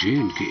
J&K।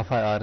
FIR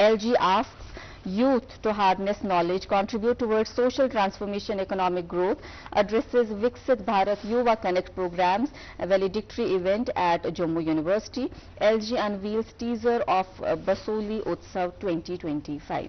LG asks youth to harness knowledge, contribute towards social transformation, economic growth, addresses Viksit Bharat Yuva Connect programs, a valedictory event at Jammu University. LG unveils teaser of Basoli Utsav 2025.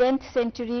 10th century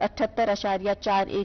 78.41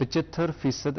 75%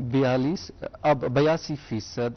82%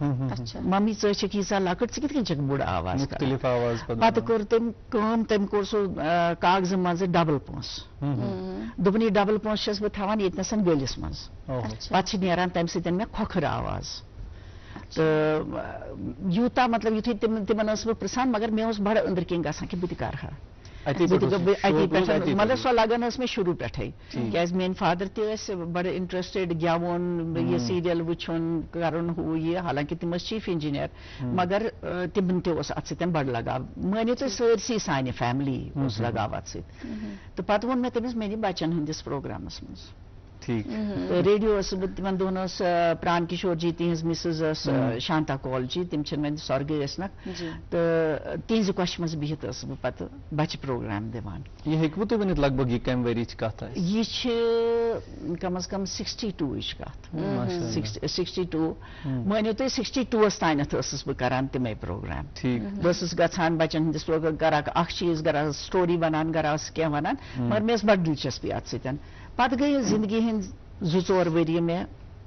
اچھا mummy ژٕ ییٖژاہ لۄکٕٹ ژٕ کِتھ کٔنۍ چھکھ بوٚڑ آواز کران مختلف آواز پتہٕ کوٚر تٔمۍ کٲم تٔمۍ کوٚر سُہ کاغذٕ منٛزٕ ڈبل پونٛسہٕ دوٚپُن یہِ ڈبل پونٛسہٕ چھَس بہٕ تھاوان ییٚتنَس گٔلِس منٛز پتہٕ چھِ نیران تمہِ سۭتۍ مےٚ کھۄکھٕر آواز تہٕ یوٗتاہ مطلب یُتھُے تِمن ٲسٕس بہٕ پرٛژھان مگر مےٚ اوس بڑٕ أنٛدرۍ کِنۍ گژھان کہِ بہٕ تہِ کرٕ ہا اتی پٮ۪ٹھ مطلب سۄ لگن ٲس مےٚ شروٗع پٮ۪ٹھٕے کیٛازِ میٛٲنۍ فادر تہِ ٲسۍ بڑٕ اِنٹرسٹڈ گٮ۪وُن یہِ سیٖریل وٕچھُن کرُن ہُہ یہِ حالانکہِ تِم ٲسۍ چیٖف انجیٖنیر مگر تِمن تہِ اوس اَتھ سۭتۍ بڑٕ لگاو مٲنِو تُہۍ سٲرسٕے سانہِ فیملی اوس لگاو اَتھ سۭتۍ تہٕ پتہٕ ووٚن مےٚ تٔمِس مےٚ نہِ بچن ہٕنٛدِس پروگرامس منٛز تہٕ ریڈیو ٲسٕس بہٕ تِمن دۄہن ٲس پران کِشور جی تِہنٛز مسز ٲس شانتا کول جی تِم چھِنہٕ وۄنۍ سۄرگہٕ ٲسنکھ تہٕ تِہنٛزِ کۄچھِ منٛز بِہِتھ ٲسٕس بہٕ پتہٕ بچہِ پروگرام دِوان یہ ہیٚکوٕ تُہۍ ؤنِتھ لگ بگ یہِ کمہِ ؤرِیِچ کتھ آسہِ یہِ چھِ کم از کم 62 کتھ 62 مٲنِو تُہۍ 62 تانٮ۪تھ ٲسٕس بہٕ کران تِمے پروگرام بہٕ ٲسٕس گژھان بچن ہٕنٛدِس پروگرام کران اکھ چیٖز کران سٹوری ونان کران کینٛہہ ونان مگر مےٚ ٲس بڑٕ دلچسپی اتھ سۭتۍ پتہٕ گٔے زندگی ہٕنٛدۍ 2-4 ؤری مےٚ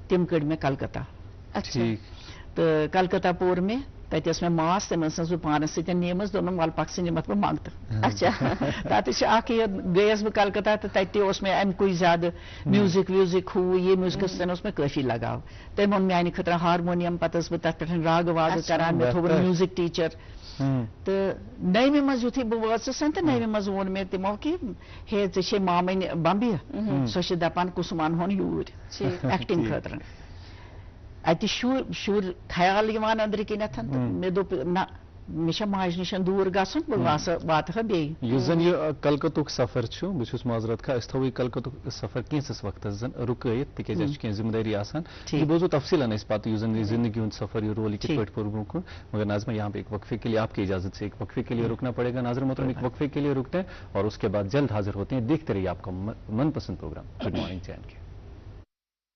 تِم کٔڑۍ مےٚ کلکتہ تہٕ کلکتہ پوٚر مےٚ تتہِ ٲس مےٚ ماس تٔمۍ ٲسٕس بہٕ پانس سۭتۍ نِمٕژ دوٚپُن وَلہٕ پکھ ژٕ نِمتھ بہٕ منٛگتہٕ اچھا تتہِ چھِ اکھ یہِ گٔیس بہٕ کلکتہ تہٕ تتہِ تہِ اوس مےٚ امہِ کُے زیادٕ میوٗزک ویوٗزک ہُہ یہِ میوٗزکس سۭتۍ اوس مےٚ کٲفی لگاو تٔمۍ اوٚن میانہِ خٲطرٕ ہارمونیم پتہٕ ٲسٕس بہٕ تتھ پٮ۪ٹھ راگہٕ واگہٕ کران مےٚ تھوٚوُن میوٗزک ٹیٖچر تہٕ نٔوِ منٛز یُتھُے بہٕ وٲژٕس تہٕ نٔوِ منٛز ووٚن مےٚ تِمو کہِ ہے ژےٚ چھے مامٕنۍ بمبہِ سۄ چھِ دپان کُس انہون یوٗرۍ ایکٹنگ خٲطرٕ اتہِ شُر خیال یِوان أنٛدرٕ کِنٮ۪تھ تہٕ مےٚ دوٚپ نہ مےٚ چھےٚ ماجہِ نِش دوٗر گژھُن بہٕ واتہٕ ہا بیٚیہِ یُس زن یہِ کلکتُک سفر چھُ بہٕ چھُس معذرت خواہ أسۍ تھاوو یہِ کلکتُک سفر کینٛژس وقتس زن رُکٲیِتھ تِکیٛازِ اَسہِ چھِ کینٛہہ ذمہٕ دٲری آسان یہِ بوزو تفصیٖلن أسۍ پتہٕ یُس زن یہِ زندگی ہُنٛد سفر یہِ رول یہِ کِتھ پٲٹھۍ پوٚر برونٛہہ کُن مگر ناظمہ یہاں پہ ایک وقفے کے لیے آپ کے اجازت سے ایک وقفے کے لیے رکنا پڑے گا ناظرین محترم ایک وقفے کے لیے رکتے ہیں اور اس کے بعد جلد حاضر ہوتے ہیں دیکھتے رہیے آپ کا من پسند پروگرام گڈ مارننگ چین کے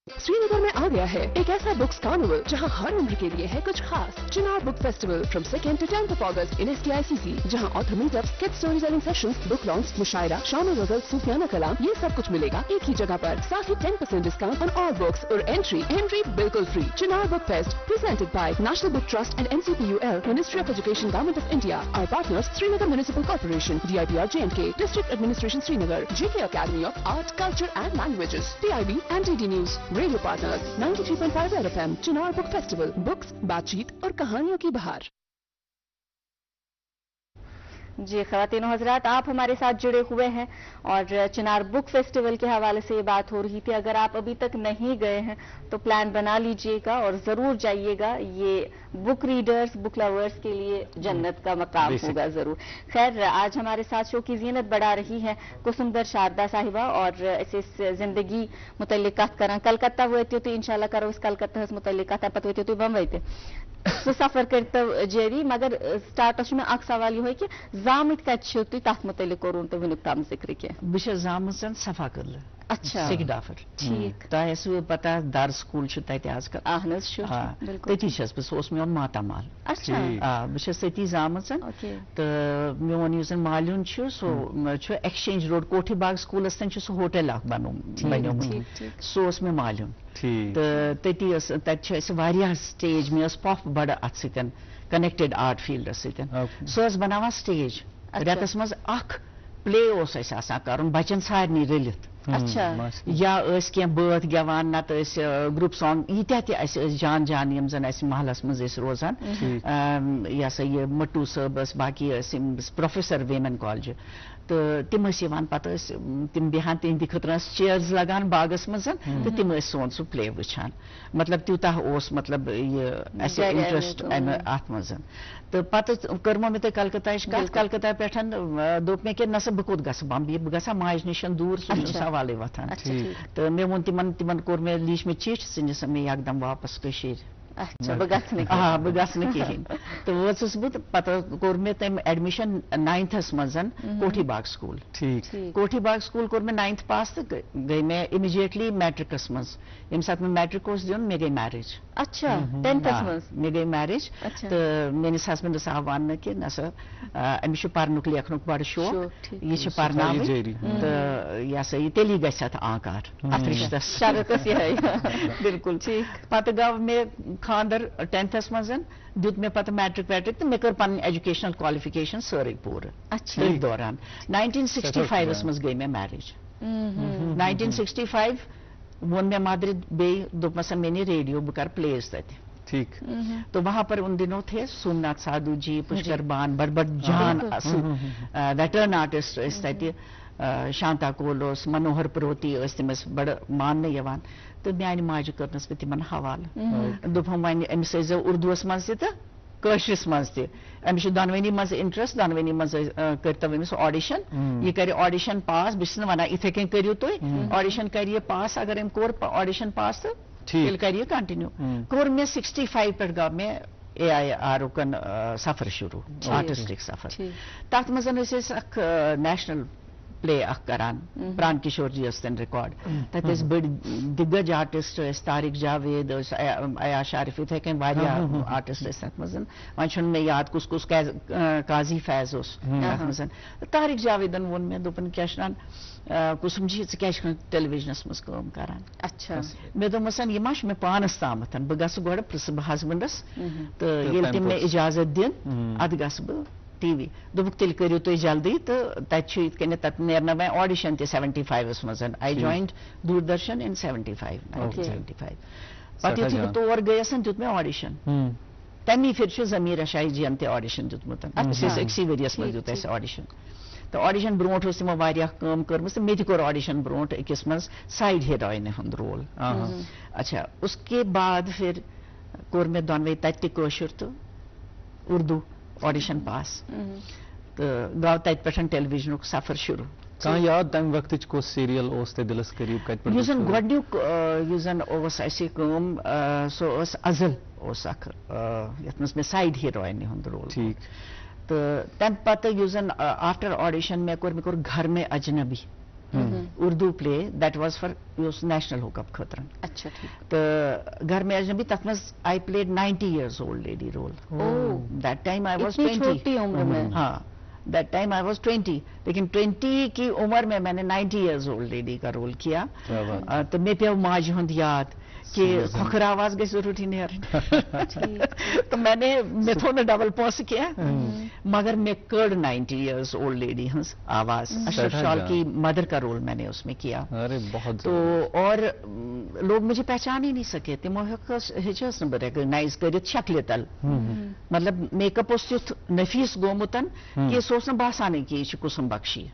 سری نگر میں آ گیا ہے ایک ایسا بکس کارنیول جہاں ہر عمر کے لیے ہے کچھ خاص Chinar book festival from 2 to 10 August in STICC جہاں author meetups kid storytelling sessions book launch mushaira شام غزل صوفیانہ کلام یہ سب کچھ ملے گا ایک ہی جگہ پر ساتھ ہی 10% ڈسکاؤنٹ آن آل بکس اور انٹری بالکل free Chinar book fest presented by national book trust and NCPUL Ministry of Education Government of India our partners Srinagar Municipal Corporation DIPR J&K District Administration Srinagar JK Academy of Art Culture and Languages PIB and DD News Radio partners 93.5 FM Chinar book festival books بات چیت اور کہانیوں کی بہار جی خواتین و حضرات آپ ہمارے ساتھ جڑے ہوئے ہیں اور چنار بک فیسٹیول کے حوالے سے یہ بات ہو رہی تھی اگر آپ ابھی تک نہیں گئے ہیں تو پلان بنا لیجئے گا اور ضرور جائیے گا یہ بک ریڈرز بک لورز کے لیے جنت کا مقام ہوگا ضرور خیر آج ہمارے ساتھ شو کی زینت بڑھا رہی ہے کسمدر شاردا صاحبہ اور اس زندگی متعلق کت کران کلکتہ وٲتِو تُہۍ انشاءاللہ کرو أسۍ کلکتہس متعلق کتھ پتہٕ وٲتِو تُہۍ بمبئی تہِ سُہ سفر کٔرتو جٲری مگر سٹارٹس چھُ مےٚ اکھ سوال یِہوے کہِ زامٕتۍ کتہِ چھِو تُہۍ تتھ متعلق کوٚرُن تہٕ وٕنیُک تام ذِکر کینٛہہ بہٕ چھَس زامٕژ صفا قٔدلہٕ اچھا سِکڈافر ٹھیٖک تۄہہِ آسوٕ پتہ دار سکوٗل چھُ تتہِ آز کل اہن حظ چھُ بِلکُل تٔتی چھَس بہٕ سُہ اوس میون ماتامال اچھا بہٕ چھَس تٔتی زامٕژ اوکے تہٕ میون یُس زن مالیُن چھُ سُہ چھُ ایکسچینج روڈ کوٹھی باغ سکوٗلس تانۍ چھُ سُہ ہوٹل اکھ بنیومُت سُہ اوس مےٚ مالیُن تہٕ تٔتی ٲس تتہِ چھِ اَسہِ واریاہ سٹیج مےٚ ٲس پۄپھ بڑٕ اتھ سۭتۍ کنیکٹڈ آرٹ فیٖلڈس سۭتۍ سۄ ٲس بناوان سٹیج رٮ۪تس منٛز اکھ پلے اوس اَسہِ آسان کرُن بچن سارنٕے رٔلِتھ اچھا یا ٲسۍ کینٛہہ بٲتھ گٮ۪وان نتہٕ ٲسۍ گروپ سانگ ییٖتیاہ تہِ اَسہِ ٲسۍ جان جان یِم زن اَسہِ محلس منٛز ٲسۍ روزان یہِ ہسا یہِ مٹوٗ صٲب ٲسۍ باقٕے ٲسۍ یِم پروفیسر ویمن کالجہِ تہٕ تِم ٲسۍ یِوان پتہٕ ٲسۍ تِم بیٚہان تِہنٛدِ خٲطرٕ ٲسۍ چیرز لگان باغس منٛز تہٕ تِم ٲسۍ سون سُہ پلے وٕچھان مطلب تیوٗتاہ اوس مطلب یہِ اَسہِ انٹرسٹ امہِ اتھ منٛز تہٕ پتہٕ کٔرمو مےٚ تۄہہِ کلکتاہٕچ کتھ کلکتہ پٮ۪ٹھ دوٚپ مےٚ کہِ نہ سا بہٕ کوٚت گژھٕ بمبے بہٕ گژھٕ ہا ماجہِ نِش دوٗر سُہ چھُنہٕ سوالٕے وۄتھان تہٕ مےٚ ووٚن تِمن کوٚر مےٚ لیٖچھ مےٚ چِٹھۍ ژٕ نِسا مےٚ یکدم واپس کٔشیٖرِ بہٕ گژھٕ نہٕ کِہیٖنۍ تہٕ وٲژٕس بہٕ تہٕ پتہٕ کوٚر مےٚ تٔمۍ ایڈمِشن 9تھس منٛز کوٹھی باغ سکوٗل کوٹھی باغ سکوٗل کوٚر مےٚ 9th پاس تہٕ گٔے مےٚ اِمِجیٹلی میٹرکس منٛز ییٚمہِ ساتہٕ مےٚ میٹرک اوس دیُن مےٚ گٔے میریج اچھا 10th منٛز مےٚ گٔے میریج تہٕ میٲنِس ہسبنڈس آو وننہٕ کہِ نہ سا أمِس چھُ پرنُک لیکھنُک بڑٕ شوق یہِ چھِ پرناوٕنۍ تہٕ یہِ ہسا یہِ تیٚلی گژھِ اتھ آنکار اتھ رِشتس شرط ٲس یِہے بِلکُل پتہٕ گوٚو مےٚ خاندر 10th مزن دیت میں پتہ میٹرک ویٹرک تو میں کر پن ایجوکیشنل کوالیفکیشن سورے پور اچھا دوران 1965 مز گئی میں میریج 1965 وون میں مادر دپ مسا میں نے ریڈیو بہ کر پلیز تت ٹھیک تو وہاں پر ان دنوں تھے سومناتھ سادھو جی پشکر بان بڑ جان ویٹرن آرٹسٹ تتہ شانتا کول منوہر پروتی تمس بڑ ماننے یوان تو میانہ ماجہ کرنس بہ تمن حوالہ دپم ون امس ٲسۍزیو اردوس منٛز تہِ تہٕ کٲشرس منٛز تہِ أمِس چھُ دۄنوٕنی منٛز انٹرسٹ دۄنوٕنی منٛز کٔرتو أمِس آڈیشن یہ کرِ آڈیشن پاس بہٕ چھس نہٕ ونان یِتھے کٔنۍ کٔرِو تُہۍ آڈیشن کرِ یہ پاس اگر أمۍ کوٚر آڈیشن پاس تہٕ تیٚلہِ کرِ یہِ کنٹِنیو کوٚر مےٚ 65 پٮ۪ٹھ گوٚو مےٚ AIR کن سفر شروع آرٹسٹک سفر تتھ منٛز ٲسۍ أسۍ اکھ نیشنل پلے اخ کران پران کشور جی تن ریکارڈ تت بڑ دگج آرٹسٹ طارق جاوید ایاز شارف اتھے کن آرٹسٹ تک مز ون مے یاد کس کس قاضی فیض تک مز طارق جاویدن وون مے دپن کیا کسم جی ژٕ ٹیلی ویژنس مز کٲم کران اچھا مے دوپمس یہ ما مے پانس تامتھ بہ گژھٕ گۄڈٕ پرژھٕ بہٕ ہسبنڈس تو ییٚلہِ تِم مےٚ اجازت دِن ادٕ گژھٕ بہٕ ٹی وی دوٚپُکھ تیٚلہِ کٔرِو تُہۍ جلدی تہٕ تَتہِ چھُ یِتھ کٔنٮ۪تھ تَتہِ نیرنا وۄنۍ آڈیشن تہِ 75 منٛز آی جوینڈ دوٗردرشن in 75 1975 پتہٕ یُتھُے بہٕ تور گٔیَس دیُت مےٚ آڈیشن تمی پھِرِ چھُ ضمیٖر شاہی جی ین تہِ آڈیشن دیُتمُت أسۍ ٲسۍ أکسٕے ؤریَس منٛز دیُت اَسہِ آڈیشن تہٕ آڈیشن برونٛٹھ ٲس تِمو واریاہ کٲم کٔرمٕژ تہٕ مےٚ تہِ کوٚر آڈیشن برونٛٹھ أکِس منٛز سایڈ ہیٖروینہِ ہُنٛد رول اچھا اس کے بعد پھر کوٚر مےٚ دۄنوَے تَتہِ تہِ کٲشُر تہٕ اردو آڈیشن پاس تو گو تت پہ ٹیلی ویژنک سفر شروع کان یاد تمہ وقت کس سیریل اس دلس قریب کت پہ زن گۄڈنیُک زن اسہ کٲم سو ازل اخ یتھ منٛز مےٚ سایڈ ہیٖروینہِ ہُنٛد رول ٹھیک تو تمہِ پتہٕ زن آفٹر آڈیشن مےٚ کوٚر Ghar Mein Ajnabi Urdu play that was for یہ نیشنل ہوک اپ خاطر اچھا ٹھیک تو گھر میں اجنبی تتھ منٛز I played 90 years old lady role that time I was 20 چھوٹی عمر میں ہاں دیٹ ٹائم آئی واز 20 لیکن 20 کی عمر میں نے 90 years old lady کا رول کیا تو مے پیو ماجہ ہند یاد کہ کھوکھر آواز گژھِ ضروری نیرٕنۍ تو مے تھوٚو نہٕ ڈبل پونٛسہٕ کینٛہہ مگر مے کٔڑ 90 years old lady ہٕنٛز آواز اشرف شال کی مدر کا رول میں نے اس میں کیا تو اور لوگ مجھے پہچان ہی نہیں سکے تمو ہیٚچھس نہٕ بہٕ ریکگنائز کٔرِتھ شکلہِ تل مطلب میک اپ اوس تیُتھ نفیٖس گوٚمُت کہ سُہ اوس نہٕ باسانٕے کہ یہِ چھِ کُسُم بخشی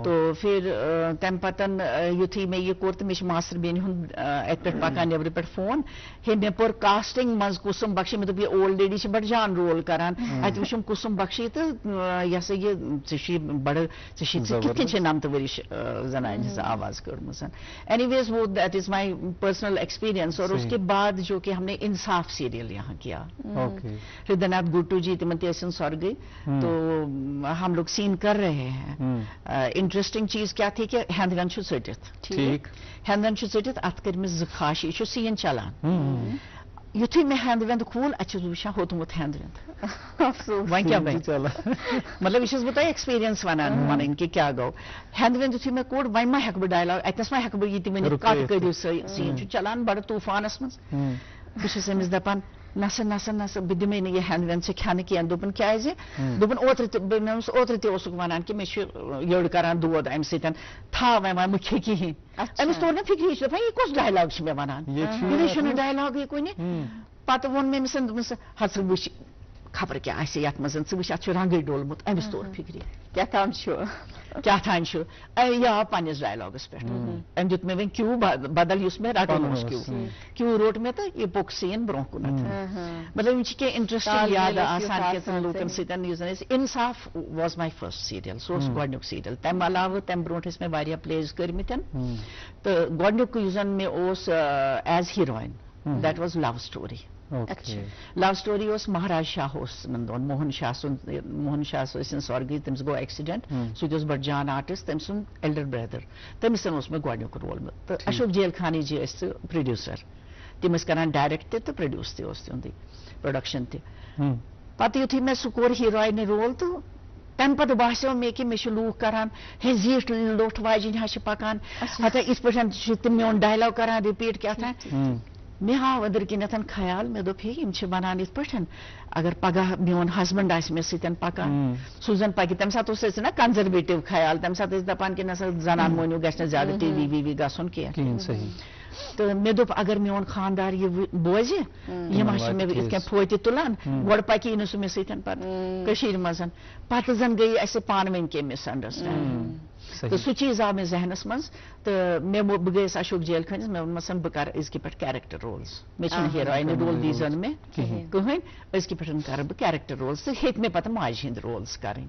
تو پھر تمہِ پتہٕ یُتھُے مےٚ یہِ کوٚر تہٕ مےٚ چھِ ماستٕر بیٚنہِ ہُنٛد اَتہِ پٮ۪ٹھ پکان نیبرٕ پٮ۪ٹھ فون ہے مےٚ پوٚر کاسٹنگ منٛز کُسُم بخشی مےٚ دوٚپ یہِ اولڈ لیڈی چھِ بڑٕ جان رول کران اتہِ وٕچھُم کُسُم بخشی تہٕ یہِ ہسا یہِ ژےٚ چھُے بڑٕ ژےٚ کِتھ کٔنۍ چھِ 90 ؤرِش زنانہِ ہٕنٛز آواز کٔڑمٕژ اینی ویز وہ that is my personal experience اور اس کے بعد جو کہ ہم نے انصاف سیریل یہاں کیا ہردے ناتھ گٹو جی تمن تہِ ٲسِن سۄرگٕے تو ہم لوگ سین کر رہے ہیں انٹرسٹنگ چیز کیا تھی کہ ہیندوین چھُ ژٔٹِتھ ہیندوین چھُ ژٔٹِتھ اتھ کٔرۍ مےٚ 2 خاش یہِ چھُ سین چلان یُتھُے مےٚ ہینٛد وینٛد کھوٗل اتہِ چھُس بہٕ وٕچھان ہوٚتمُت ہینٛد وینٛد وۄنۍ کیٛاہ بنہِ مطلب یہِ چھَس بہٕ تۄہہِ ایکسپیرینس ونان کہ کیٛاہ گوٚو ہینٛد وینٛد یُتھُے مےٚ کوٚڑ وۄنۍ ما ہٮ۪کہٕ بہٕ ڈایلاگ اتنس ما ہٮ۪کہٕ بہٕ یہِ تہِ ؤنِتھ کٹ کٔرِو سین چھُ چلان بڑٕ طوٗفانس منٛز بہٕ چھَس أمِس دپان نسا نسا نسا بہٕ دِمے نہٕ یہِ ہینٛد وینٛد ژےٚ کھٮ۪نہٕ کینٛہہ دوٚپُن کیٛازِ دوٚپُن اوترٕ تہِ مےٚ ووٚنُس اوترٕ تہِ اوسُکھ ونان کہ مےٚ چھُ یٔڈ کران دود امہِ سۭتۍ تھاو وۄنۍ مہ کھے کِہیٖنۍ أمِس توٚر نہٕ فِکری یہِ چھُ دپان یہِ کۄس ڈایلاگ چھِ مےٚ ونان یہِ چھُنہٕ ڈایلاگٕے کُنہِ پتہٕ ووٚن مےٚ أمِس دوٚپمَس ہَژٕ وٕچھ خبر کیٛاہ آسہِ یتھ منٛز ژٕ وٕچھ اتھ چھُ رنگٕے ڈولمُت أمِس توٚر فِکری کیٛاہتام چھُ کیٛاہتام چھُ یہِ آو پننِس ڈایلاگس پٮ۪ٹھ أمۍ دیُت مےٚ وۄنۍ کیوٗ بدل یُس مےٚ رٹُن اوس کیوٗ روٚٹ مےٚ تہٕ یہِ پوٚک سین برونٛہہ کُنتھ مطلب یِم چھِ کینٛہہ انٹرسٹنگ یاد آسان کینٛژن لوٗکن سۭتۍ یُس زن أسۍ انصاف واز ماے فٔسٹ سیٖریل سُہ اوس گۄڈنیُک سیٖریل تمہِ علاوٕ تمہِ برونٛٹھ ٲسۍ مےٚ واریاہ پلیز کٔرمٕتۍ تہٕ گۄڈنیُک یُس زن مےٚ اوس as heroine that was love story love story اوس مہاراج شاہ اوس تِمن دۄہن موہن شاہ ٲسِن سۄرگٕے تٔمِس گوٚو ایکسیڈنٹ سُہ تہِ اوس بڑٕ جان آرٹسٹ تٔمۍ سُنٛد ایلڈر برٛدر تٔمِس اوس مےٚ گۄڈنیُک رول تہٕ اشوک جیلخانی جی ٲسۍ تہٕ پروڈیوسر تِم ٲسۍ کران ڈایریکٹ تہِ تہٕ پروڈیوس تہِ اوس تِہُنٛدُے پروڈکشن تہِ پتہٕ یُتھُے مےٚ سُہ کوٚر ہیٖروینہِ رول تہٕ تمہِ پتہٕ باسیو مےٚ کہِ مےٚ چھِ لوٗکھ کران ہے زیٖٹھ لوٚٹھ واجِنۍ حظ چھِ پکان ہتا یِتھ پٲٹھۍ چھِ تِم میون ڈایلاگ کران رِپیٖٹ کیٛاہتام مے ہاو أندر کِنیٚتھ خیال مے دوٚپ ہے یِم چھِ وَنان یِتھ پٲٹھۍ اگر پگاہ میون ہسبنڈ آسہِ مےٚ سۭتۍ پکان سُہ زن پکہِ تمہِ ساتہٕ اوس اَسہِ نا کنزرویٹِو خیال تمہِ ساتہٕ ٲسۍ دپان کہِ نسا زنان مۄہنیوٗ گژھِ نہٕ زیادٕ ٹی وی وی وی گژھُن کینٛہہ تہٕ مےٚ دوٚپ اگر میون خاندار یہِ بوزِ یہِ ما چھِ مےٚ یِتھ کٔنۍ فوتہِ تُلان گۄڈٕ پکی نہٕ سُہ مےٚ سۭتۍ پتہٕ کٔشیٖرِ منٛز پتہٕ زن گٔیہِ اَسہِ پانہٕ ؤنۍ کینٛہہ مِس انڈرسٹینڈنگ تہٕ سُہ چیٖز آو مےٚ ذہنس منٛز تہٕ بہٕ گٔیس اشوک جیل خٲنِس مےٚ ووٚنمس بہٕ کرٕ أزکہِ پٮ۪ٹھ کیریکٹر رولٕز مےٚ چھُنہٕ ہیٖروینہِ رول دیٖزن مےٚ کٕہٕنۍ أزکہِ پٮ۪ٹھ کرٕ بہٕ کیریکٹر رولٕز تہٕ ہیٚتۍ مےٚ پتہٕ ماجہِ ہٕنٛدۍ رولٕز کَرٕنۍ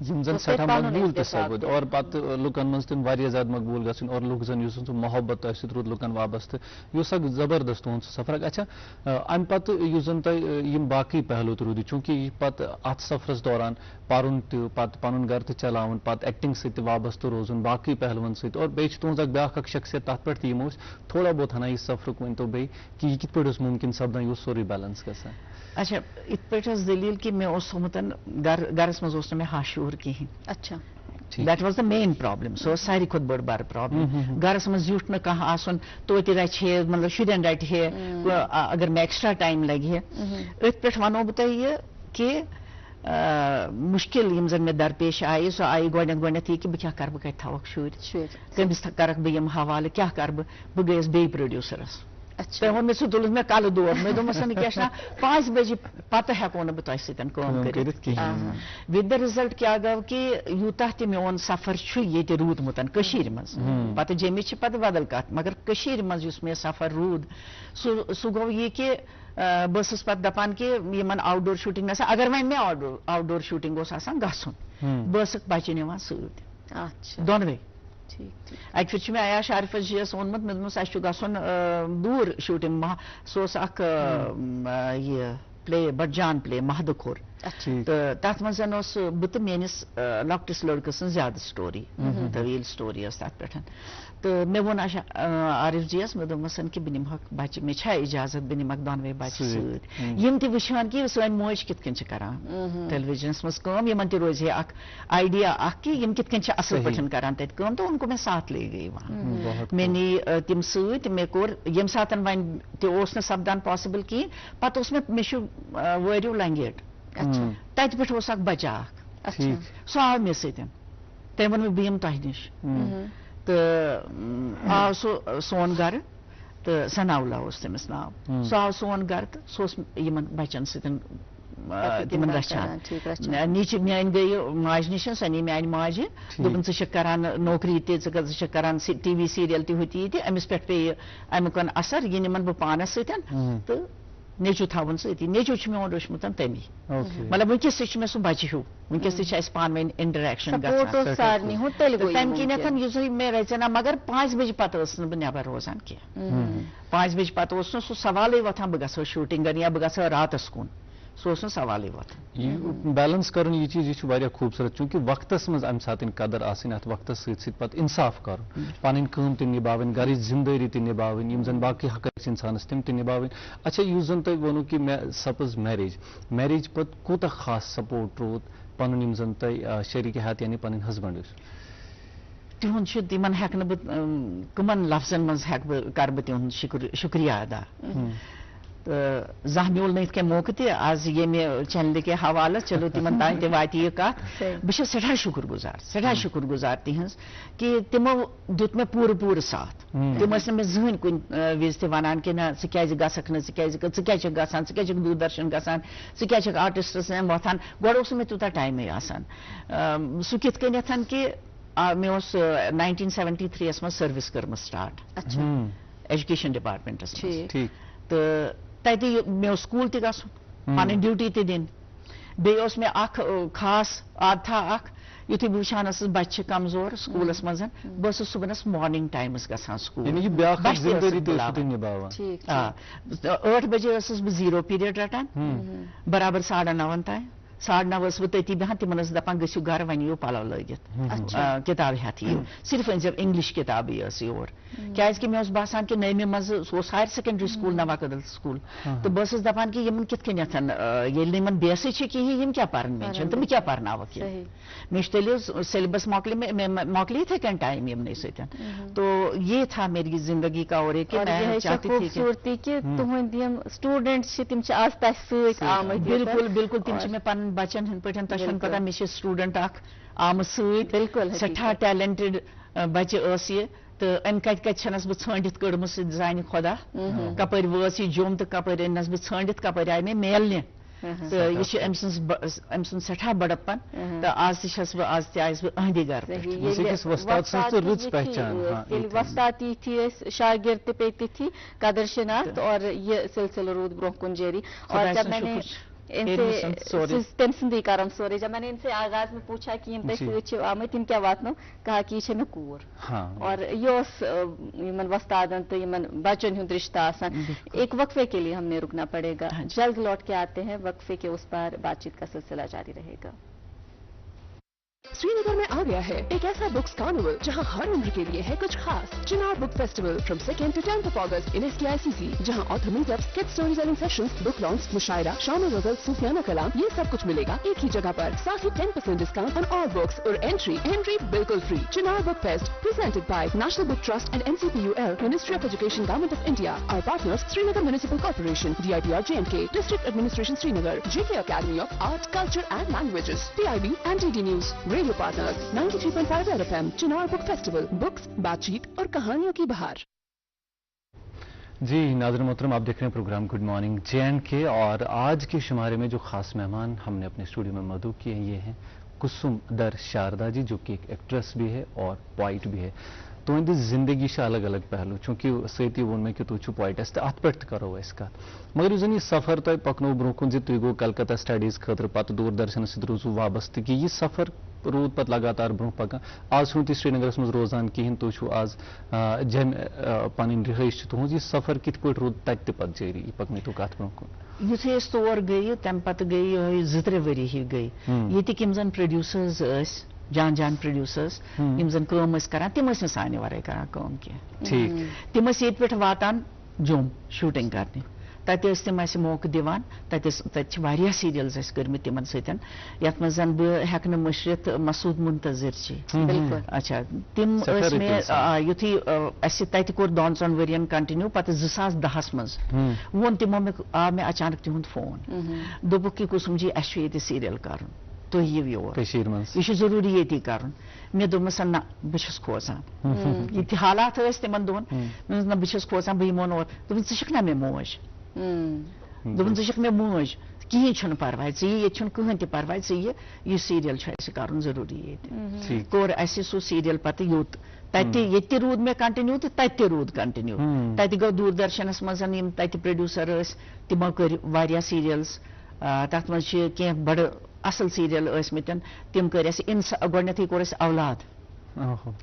یِم زن سٮ۪ٹھاہ مقبوٗل تہِ ثٲبِت اور پتہٕ لُکن منٛز تِم واریاہ زیادٕ مقبوٗل گژھٕنۍ اور لُکھ زن یُس زن سُہ محبت تۄہہِ سۭتۍ روٗد لُکن وابستہٕ یہِ اوس اکھ زبردست تُہُنٛد سُہ سفر اچھا امہِ پتہٕ یُس زن تۄہہِ یِم باقٕے پہلوٗ تہِ روٗدِ چوٗنٛکہِ یہِ پتہٕ اتھ سفرس دوران پرُن تہِ پتہٕ پنُن گرٕ تہِ چلاوُن پتہٕ ایکٹنگ سۭتۍ تہِ وابستہٕ روزُن باقٕے پہلوٗون سۭتۍ اور بیٚیہِ چھِ تُہنٛز اکھ بیاکھ اکھ شخصیت تتھ پٮ۪ٹھ تہِ یِم ٲسۍ تھوڑا بہت ہنا یہِ سفرُک ؤنۍتو بیٚیہِ کہِ یہِ کِتھ پٲٹھۍ اوس مُمکِن سپدان یہِ اوس سورُے بیلنس گژھان اچھا یِتھ پٲٹھۍ ٲس دٔلیٖل کہِ مےٚ اوس تھوٚمُت گرس منٛز اوس نہٕ مےٚ ہاشوٗر کِہینۍ اچھا that was the main problem سۄ ٲس ساروی کھۄتہٕ بٔڑ بارٕ پرابلم گرس منٛز زیُٹھ نہٕ کانٛہہ آسُن توتہِ رچہِ ہے مطلب شُرٮ۪ن رٹہِ ہے اگر مےٚ ایکسٹرا ٹایم لگہِ ہے أتھۍ پٮ۪ٹھ ونو بہٕ تۄہہِ یہِ کہِ مُشکِل یِم زن مےٚ درپیش آیہِ سۄ آیہِ گۄڈنٮ۪تھ یہِ کہِ بہٕ کیٛاہ کرٕ بہٕ کتہِ تھاوکھ شُرۍ کٔمِس کرکھ بہٕ یِم حوالہٕ کیٛاہ کرٕ بہٕ گٔیس بیٚیہِ پروڈیوسرس تٔمۍ ووٚن مےٚ سُہ تُلُتھ مےٚ کلہٕ دود مےٚ دوٚپمس کیٛاہ چھُنا 5 بجے پتہٕ ہٮ۪کو نہٕ بہٕ تۄہہِ سۭتۍ کٲم کٔرِتھ وِد د رِزلٹ کیٛاہ گوٚو کہِ یوٗتاہ تہِ میون سفر چھُ ییٚتہِ روٗدمُت کٔشیٖرِ منٛز پتہٕ جیٚمہِ چھِ پتہٕ بدل کتھ مگر کٔشیٖرِ منٛز یُس مےٚ سفر روٗد سُہ گوٚو یہِ کہِ بہٕ ٲسٕس پتہٕ دپان کہِ یِمن آوُٹ ڈور شوٗٹنگ آسان اگر وۄنۍ مےٚ آوُٹ ڈور شوٗٹنگ اوس آسان گژھُن بہٕ ٲسٕکھ بچہِ نِوان سۭتۍ دۄنوے اکہِ پھِرِ چھُ مےٚ عیاش عارفس جِیس ووٚنمُت مےٚ دوٚپمس اَسہِ چھُ گژھُن دوٗر شوٗٹنگ سُہ اوس اکھ یہِ پلے بڈجان پلے مہدٕ کھوٚر تہٕ تتھ منٛز اوس بہٕ تہٕ میٲنِس لۄکٹِس لڑکہٕ سٕنٛز زیادٕ سٹوری طویٖل سٹوری ٲس تتھ پٮ۪ٹھ تہٕ مےٚ ووٚن عارف جِیس مےٚ دوٚپمس کہِ بہٕ نِمہوکھ بچہِ مےٚ چھا اِجازت بہٕ نِمکھ دۄنوے بچہِ سۭتۍ یِم تہِ وٕچھان کہِ سٲنۍ موج کِتھ کٔنۍ چھِ کران ٹیلی وِجنس منٛز کٲم یِمن تہِ روزِ ہے اکھ آیڈیا اکھ کہِ یِم کِتھ کٔنۍ چھِ اصٕل پٲٹھۍ کران تتہِ کٲم تہٕ اُن کو مےٚ ساتھ لے گٔے وہاں مےٚ نی تِم سۭتۍ مےٚ کوٚر ییٚمہِ ساتہٕ وۄنۍ تہِ اوس نہٕ سپدان پاسِبٕل کِہینۍ پتہٕ اوس مےٚ چھُ وٲرِو لنگیٹ تتہِ پٮ۪ٹھ اوس اکھ بچہٕ اکھ سُہ آو مےٚ سۭتۍ تٔمۍ ووٚن مےٚ بہٕ یِمہٕ تۄہہِ نِش تہٕ آو سُہ سون گرٕ تہٕ سناولا اوس تٔمِس ناو سُہ آو سون گرٕ تہٕ سُہ اوس یِمن بچن سۭتۍ تِمن رچھان نِچہِ میٲنۍ گٔیہِ ماجہِ نِش سۄ نی میانہِ ماجہِ دوٚپُن ژٕ چھکھ کران نوکری تہِ ژٕ چھکھ کران ٹی وی سیٖریل تہِ ہُہ تہِ یہِ تہِ أمِس پٮ۪ٹھ پیٚیہِ امیُک اثر یہِ نِمن بہٕ پانس سۭتۍ تہٕ نیٚچوٗ تھاوُن سۭتی نیٚچوٗ چھُ میون روٗدمُت تمی مطلب ؤنکیٚس تہِ چھُ مےٚ سُہ بچہِ ہیوٗ ؤنکیٚس تہِ چھِ اَسہِ پانہٕ ؤنۍ انٹریکشن تمہِ کِنیتھ یُس مےٚ رَژے نا مگر 5 بجہِ پتہٕ ٲسٕس نہٕ بہٕ نٮ۪بر روزان کینٛہہ 5 بجہِ پتہٕ اوس نہٕ سُہ سوالٕے وۄتھان بہٕ گژھٕ ہا شوٗٹنگن یا بہٕ گژھٕ ہا راتس کُن سُہ اوس نہٕ سوالٕے وۄتھان یہِ بیلنس کرُن یہِ چیٖز یہِ چھُ واریاہ خوٗبصوٗرت چوٗنکہِ وقتس منٛز امہِ ساتہٕ قدر آسٕنۍ اتھ وقتس سۭتۍ سۭتۍ پتہٕ انصاف کرُن پنٕنۍ کٲم تہِ نِباوٕنۍ گرٕچ ذِمہٕ دٲری تہِ نِباوٕنۍ یِم زن باقٕے حق ٲسۍ انسانس تِم تہِ نِباوٕنۍ اچھا یُس زن تۄہہِ ووٚنوٕ کہِ مےٚ سپٕز میریج پتہٕ کوٗتاہ خاص سپورٹ روٗد پنُن یِم زن تۄہہِ شریٖکہِ حیات یعنی پنٕنۍ ہسبنڈ ٲسۍ تِہُنٛد چھُ تِمن ہٮ۪کہٕ نہٕ بہٕ کٕمن لفظن منٛز کرٕ بہٕ تِہُنٛد شُکریہ ادا تہٕ زانٛہہ میوٗل نہٕ یِتھ کٔنۍ موقعہٕ تہِ آز ییٚمہِ چینلہِ کہِ حوالہٕ چلو تِمن تانۍ تہِ واتہِ یہِ کتھ بہٕ چھَس سٮ۪ٹھاہ شُکُر گُزار تِہنٛز کہِ تِمو دیُت مےٚ پوٗرٕ ساتھ تِم ٲسۍ نہٕ مےٚ زٕہٕنۍ کُنہِ وِزِ تہِ ونان کہِ نہ ژٕ کیازِ گژھکھ نہٕ ژٕ کیازِ چھکھ گژھان ژٕ کیازِ چھکھ دوٗردرشن گژھان ژٕ کیازِ چھکھ آرٹسٹس وۄتھان گۄڈٕ اوس نہٕ مےٚ تیوٗتاہ ٹایمٕے آسان سُہ کِتھ کٔنیتھ کہِ مےٚ اوس 1973 یس منٛز سٔروِس کٔرمٕژ سٹارٹ ایجوکیشن ڈپارٹمنٹس منٛز تہٕ تتہِ مےٚ اوس سکوٗل تہِ گژھُن پنٕنۍ ڈیوٹی تہِ دِنۍ بیٚیہِ اوس مےٚ اکھ خاص عادتھا اکھ یُتھُے بہٕ وٕچھان ٲسٕس بچہِ چھِ کمزور سکوٗلس منٛز بہٕ ٲسٕس صُبحنس مارنِنٛگ ٹایمس گژھان سکوٗل 8 بجے ٲسٕس بہٕ 0 پیٖریڈ رٹان برابر 9:30 تام 9:30 بہٕ تٔتی بیٚہان تِمن ٲسۍ دپان گٔژھِو گرٕ وۄنۍ یِیِو پلو لٲگِتھ کِتاب ہٮ۪تھ یِیِو صرف أنۍزیو انگلش کِتابٕے ٲس یور کیٛازِ مےٚ اوس باسان کہِ نٔیمہِ منٛز سُہ اوس ہایر سیکنڈری سکوٗل نوا کدل سکوٗل تہٕ بہٕ ٲسٕس دپان کہِ یِمن کِتھ کٔنٮ۪تھ ییٚلہِ نہٕ یِمن بیسٕے چھِ کِہیٖنۍ یِم کیٛاہ پرن مےٚ چھِنہٕ تہٕ بہٕ کیٛاہ پرناوکھ یِم مےٚ چھُ تیٚلہِ سیلبس مۄکلے یِتھے کٔنۍ ٹایم یِمنٕے سۭتۍ تو یہ تھا میری زندگی کا اور خوبصورتی کہ تہنٛدۍ یِم سٹوڈنٹ چھِ تِم چھِ آز تۄہہِ سۭتۍ آمٕتۍ بالکل بالکل تِم چھِ مےٚ پنٕنۍ بچن ہٕنٛدۍ پٲٹھۍ تۄہہِ چھُنہٕ پتہ مےٚ چھِ سٹوڈنٹ اکھ آمٕژ سۭتۍ بالکل سٮ۪ٹھاہ ٹیلنٹڈ بچہِ ٲس یہِ تہٕ أمۍ کتہِ چھَنس بہٕ ژھٲنٛڈِتھ کٔڑمٕژ زانہِ خۄدا کپٲرۍ وٲژ یہِ جوٚم تہٕ کپٲرۍ أننس بہٕ ژھٲنٛڈِتھ کپٲرۍ آیہِ مےٚ میلنہِ تہٕ یہِ چھِ أمۍ سُنٛد سٮ۪ٹھاہ بڑپن تہٕ آز تہِ چھَس بہٕ آز تہِ آیس بہٕ أہنٛدِ گرٕ ییٚلہِ وۄستاد یِتھی ٲسۍ شاگرد تہِ پیٚیہِ تِتھی قدر شناخت اور یہِ سلسلہٕ روٗد برٛونٛہہ کُن جٲری اور جب میں نے تٔمۍ سُنٛدٕے کرم سورُے جب میں نے ان سے آغاز میں پوچھا کہ یِم تۄہہِ سۭتۍ چھِ آمٕتۍ یِم کیٛاہ واتنو کہا کہ یہِ چھےٚ مےٚ کوٗر اور یہِ اوس یِمن وۄستادن تہٕ یِمن بچن ہُنٛد رشتہ آسان ایک وقفے کے لیے ہم نے رکنا پڑے گا جلد لوٹ کے آتے ہیں وقفے کے اس پار بات چیت کا سلسلہ جاری رہے گا سری نگر میں آ گیا ہے ایک ایسا بکس کارنیول جہاں ہر عمر کے لیے ہے کچھ خاص Chinar book festival from 2 to 10 August in STICC جہاں author meetups kid storytelling sessions book launch mushaira شام غزل صوفیانہ کلام یہ سب کچھ ملے گا ایک ہی جگہ پر ساتھ ہی 10% ڈسکاؤنٹ آن آل بکس اور انٹری بالکل free Chinar book fest presented by national book trust and NCPUL ministry of education government of India اور partners Srinagar municipal corporation DIPR JNK district administration Srinagar JK academy of art culture and languages PIB and DD news radio partners 93.5 FM Chinar book festival books بات چیت اور کہانیوں کی بہار جی ناظرین محترم آپ دیکھ رہے ہیں پروگرام گڈ مارننگ JNK اور آج کے شمارے میں جو خاص مہمان ہم نے اپنے اسٹوڈیو میں مدعو کیے ہیں یہ ہیں کسم در شاردا جی جو کہ ایک ایکٹریس بھی ہے اور پوائٹ بھی ہے تو ان زندگی سے الگ الگ پہلو چونکہ ستی وون میں کہ تھی پوائٹس تو ات پہ کرو کت مگر اس یہ سفر تہ پکنو برو کن تھی گو کلکتہ سٹڈیز خاطر پتہ دوردرشن ست روزو وابستہ کہ یہ سفر رود پتہ لگاتار برو پکان آج چھو تھی سری نگرس مز روزان کہین تھی آز جم پن رہائش تہذ یہ سفر کت پہ رود تت پتہ جاری پکن تو کت برو کن یتھے أسۍ تور گٔیہِ تمہِ پتہٕ گٔیہِ یِہوٚے 2-3 ؤری ہی گٔیہِ ییٚتِکۍ یِم زن پروڈیوسرز ٲسۍ جان پروڈیوسرز یِم زن کٲم ٲسۍ کران تِم ٲسۍ نہٕ سانہِ ورٲے کران کٲم کینٛہہ تِم ٲسۍ ییٚتہِ پٮ۪ٹھ واتان جوٚم شوٗٹِنگ کرنہِ تتہِ ٲسۍ تِم اَسہِ موقعہٕ دِوان تتہِ چھِ واریاہ سیٖریلز اَسہِ کٔرمٕتۍ تِمن سۭتۍ یتھ منٛز زن بہٕ ہٮ۪کہٕ نہٕ مٔشرِتھ مسعود منتظر چھِ اچھا تِم ٲسۍ مےٚ یُتھُے اَسہِ تتہِ کوٚر 2-3 ؤرین کنٹِنیوٗ پتہٕ 2010 منٛز ووٚن تِمو آو مےٚ اچانک تِہُنٛد فون دوٚپُکھ کہِ کُسُم جی اَسہِ چھُ ییٚتہِ سیٖریل کرُن تُہۍ یِیِو یور یہِ چھُ ضروٗری ییٚتی کرُن مےٚ دوٚپمَس نہ بہٕ چھَس کھوژان یِتھۍ حالات ٲسۍ تِمن دۄہن مےٚ دوٚپمَس نہ بہٕ چھَس کھوژان بہٕ یِمو نہٕ اور دوٚپُن ژٕ چھَکھ نا مےٚ موج دوٚپُن ژٕ چھَکھ مےٚ موج کِہیٖنۍ چھُنہٕ پرواے ژٕ یہِ ییٚتہِ چھُنہٕ کٕہٕنۍ تہِ پرواے ژٕ یہِ سیٖریل چھُ اَسہِ کرُن ضروٗری ییٚتہِ کوٚر اَسہِ سُہ سیٖریل پتہٕ یوٚت تتہِ ییٚتہِ تہِ روٗد مےٚ کنٹِنیوٗ تہٕ تتہِ تہِ روٗد کنٹِنیوٗ تتہِ گوٚو دوٗردرشنس منٛز یِم تتہِ پروڈیوسر ٲسۍ تِمو کٔرۍ واریاہ سیٖریلز تتھ منٛز چھِ کینٛہہ بڑٕ اصل سیٖریل ٲسۍمٕتۍ تِم کٔرۍ اَسہِ گۄڈنٮ۪تھٕے کوٚر اَسہِ اولاد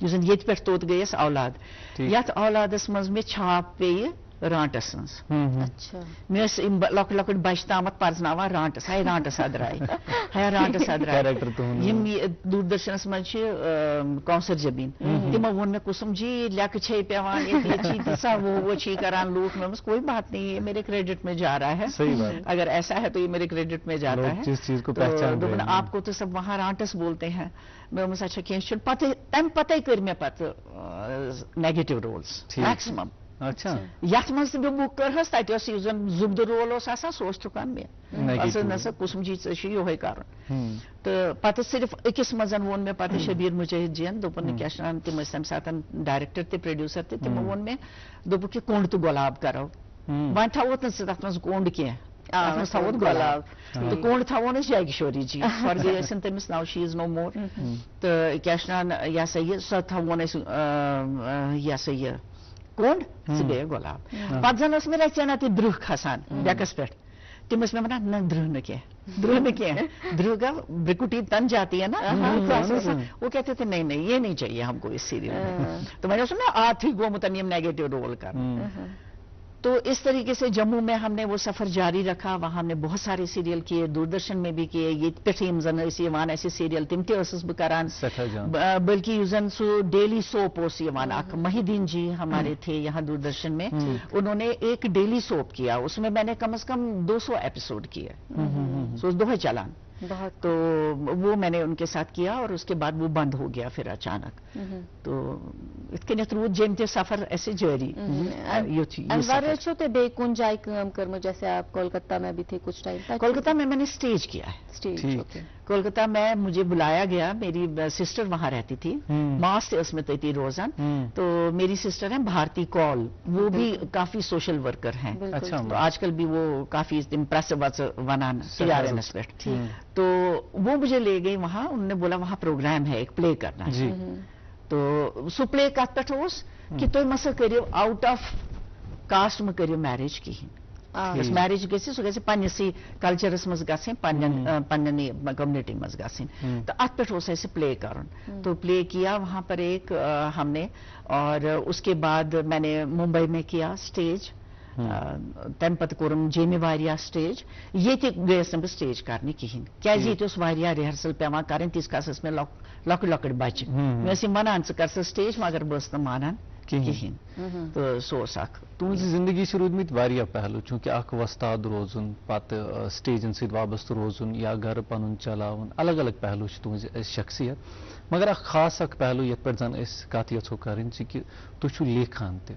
یُس زن ییٚتہِ پٮ۪ٹھ توٚت گٔیَس اولاد یتھ اولادس منٛز مےٚ چھاپ پیٚیہِ رانٹس سٕنٛز مےٚ ٲسۍ یِم لۄکٕٹۍ لۄکٕٹۍ بچہِ تامتھ پرزناوان رانٹس ہے رانٹس ادراے یِم دوٗردرشنس منٛز چھِ کوثر جبیٖن تِمو ووٚن مےٚ کُسُم جی لیٚکہٕ چھے پیٚوان ییٚتہِ چھِ تیٖژاہ وہ چھی کران لوٗکھ مےٚ دوٚپمَس کوئی بات نہیں یہ میرے کریڈٹ میں جا رہا ہے اگر ایسا ہے تو یہ میرے کریڈٹ میں جاتا ہے دوٚپُن آپ کو تو سب وہاں رانٹس بولتے ہیں مےٚ دوٚپمَس اچھا کینٛہہ چھُنہٕ پتہٕ تمہِ پتے کٔرۍ مےٚ پتہٕ نیگیٹِو رولز میکسِمم یتھ منٛز تہِ بہٕ بُک کٔرہس تتہِ اوس یُس زن زُبدٕ رول اوس آسان سُہ اوس ٹُکان مےٚ نسا کُسُم جی ژےٚ چھُ یِہوے کرُن تہٕ پتہٕ صرف أکِس منٛز ووٚن مےٚ پتہٕ شبیٖر مُجاہد جِین دوٚپُن کیٛاہ چھِ ونان تِم ٲسۍ تمہِ ساتہٕ ڈایریکٹر تہِ پروڈیوسر تہِ تِمو ووٚن مےٚ دوٚپُکھ یہِ کونڈ تہٕ گۄلاب کرو وۄنۍ تھاووتھ نہٕ ژٕ تتھ منٛز کونڈ کینٛہہ تتھ منٛز تھاووتھ گۄلاب تہٕ کونڈ تھاوون أسۍ جاگی شوری جی سۄرگے ٲسِن تٔمِس ناو شی از نو مور تہٕ کیٛاہ چھِ ونان یہِ ہسا یہِ سۄ تھاوون أسۍ یہِ ہسا یہِ کونڈ ژٕ گٔیے گۄلاب پتہٕ زن ٲس مےٚ رژینا تہِ درٕہ کھسان ڈیکس پٮ۪ٹھ تِم ٲسۍ مےٚ ونان نہ درٕہ نہٕ کینٛہہ درٕہ گا برکوٹی تن جاتی ہے نا وہ کہتے تھے نہیں یہ نہیں چاہیے ہم کو اس سیریل تو وۄنۍ اوس مےٚ عادتھٕے گوٚمُت یِم نیگیٹِو رول کرُن تو اس طریقے سے جموں میں ہم نے وہ سفر جاری رکھا. وہاں ہم نے بہت سارے سیریل کیے, دوردرشن میں بھی کیے. یہ پٹھیم زن یوان ایسے سیریل تم تہ ٲسٕس بہٕ کران, بلکہ یُس زن سو ڈیلی سوپ اوس یوان اکھ محی الدین جی ہمارے تھے یہاں دوردرشن میں, انہوں نے ایک ڈیلی سوپ کیا, اس میں میں نے کم از کم 200 ایپیسوڈ کیے, سو دۄہے چلان. تو وہ میں نے ان کے ساتھ کیا اور اس کے بعد وہ بند ہو گیا پھر اچانک. تو ات کنیتھ روٗد جیٚمہِ تہِ سفر ایسے جاری. انوار چھو تے بے کن جائے کام کرمو, جیسے آپ کولکتہ میں بھی تھے کچھ ٹائم. کولکتہ میں نے اسٹیج کیا ہے. اسٹیج کولکتہ میں مجھے بلایا گیا, میری سسٹر وہاں رہتی تھی, ماں سے اس میں تیتی روزان. تو میری سسٹر ہیں بھارتی کول, وہ بھی کافی سوشل ورکر ہیں. تو آج کل بھی وہ کافی پریس ونان TRNS پہ. تو وہ مجھے لے گئی وہاں, انہوں نے بولا وہاں پروگرام ہے ایک پلے کرنا ہے. تو سو پلے کت پہ کہ تھی مسا کرو آؤٹ آف کاسٹ میں کرو میریج کہین. یس میریج گژھِ سُہ گژھِ پننسٕے کلچرس مز گژھٕنۍ, پننہِ کمیونٹی مز گژھٕنۍ. تو ات پہ اسہِ پلے کرُن. تو پلے کیا وہاں پر ایک ہم نے, اور اس کے بعد میں نے ممبئی میں کیا اسٹیج. تمہ پتہٕ کوٚرُم جیٚمہِ واریاہ سٹیج. ییٚتہِ گٔیس نہٕ بہٕ سٹیج کرنہِ کِہیٖنۍ, کیازِ ییٚتہِ اوس واریاہ رِہرسل پیوان کرٕنۍ. تیٖتِس کالس ٲسۍ مےٚ لۄکٕٹۍ لۄکٕٹۍ بچہِ, مےٚ ٲسۍ یِم ونان ژٕ کر سا سٹیج, مگر بہٕ ٲسٕس نہٕ مانان کِہیٖنۍ. تو سُہ اوس اکھ. تُہنٛزِ زندگی چھِ روٗدمٕتۍ واریاہ پہلو, چوٗنکہِ اکھ وۄستاد روزُن, پتہٕ سٹیجن سۭتۍ وابستہٕ روزُن یا گرٕ پنُن چلاوُن, الگ الگ پہلو چھِ تُہنٛزِ شخصیت. مگر اکھ خاص اکھ پہلو یتھ پٮ۪ٹھ زن أسۍ کتھ یژھو کرٕنۍ چھِ کہِ تُہۍ چھِو لیکھان تہِ.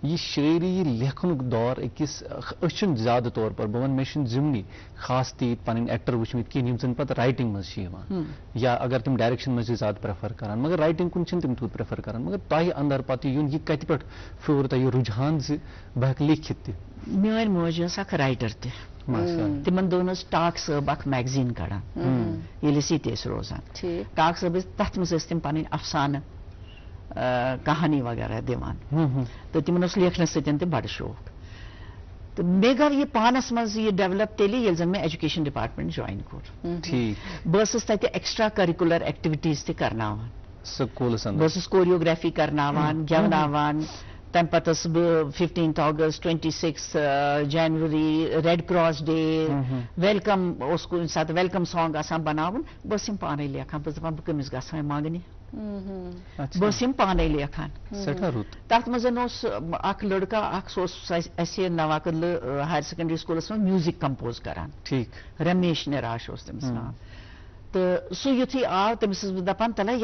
یہِ شٲعری, یہِ لیکھنُک دور أکِس, أسۍ چھِنہٕ زیادٕ طور پر بہٕ ونہٕ مےٚ چھِنہٕ زِمنٕے خاص تیٖتۍ پنٕنۍ ایکٹر وٕچھمٕتۍ کِہیٖنۍ یِم زن پتہٕ رایٹنگ منٛز چھِ یِوان, یا اگر تِم ڈایریکشن منٛز چھِ زیادٕ پریفر کران, مگر رایٹنگ کُن چھِنہٕ تِم تیوٗت پریفر کران. مگر تۄہہِ انٛدر پتہٕ یُن یہِ کتہِ پٮ۪ٹھ پھیوٗر تۄہہِ یہِ رُجحان زِ بہٕ ہٮ۪کہٕ لیکھِتھ تہِ؟ میٲنۍ موج ٲس اکھ رایٹر تہِ. تمن دۄہن ٲس ٹاک صٲب اکھ میگزیٖن کڑان ییٚلہِ أسۍ ییٚتہِ ٲسۍ روزان. ٹاک صٲب ٲسۍ تتھ منٛز ٲسۍ تِم پنٕنۍ افسانہٕ کہانی وغیرہ دِوان. تہٕ تِمن اوس لیکھنس سۭتۍ تہِ بڑٕ شوق. تہٕ مےٚ گوٚو یہِ پانس منٛز یہِ ڈیولپ تیٚلہِ ییٚلہِ زن مےٚ ایجوکیشن ڈپارٹمنٹ جوین کوٚر. بہٕ ٲسٕس تتہِ ایکسٹرا کیرِکولر ایکٹیویٹیٖز تہِ کرناوان. بہٕ ٲسٕس کوریوگرافی کرناوان, گٮ۪وناوان. تمہ پتہٕ ٲسٕس بہٕ 15 اگست 26 جنوری, ریڈ کراس ڈے, ویلکم اوس کُنہِ ساتہٕ ویلکم سانگ آسان بناوُن, بہٕ ٲسٕس یِم پانے لیکھان. بہٕ ٲسٕس دپان بہٕ کٔمِس گژھٕ وۄنۍ منٛگنہِ, بہٕ ٲسٕس یِم پانے لیکھان. تتھ منٛز اوس اکھ لڑکا اکھ, سُہ اوس اسہِ نوا کدلہٕ ہایر سیکنڈری سکوٗلس منٛز میوٗزک کمپوز کران, رمیش نراش اوس تٔمِس ناو. تہٕ سُہ یُتھُے آو تٔمِس ٲسٕس بہٕ دپان تلے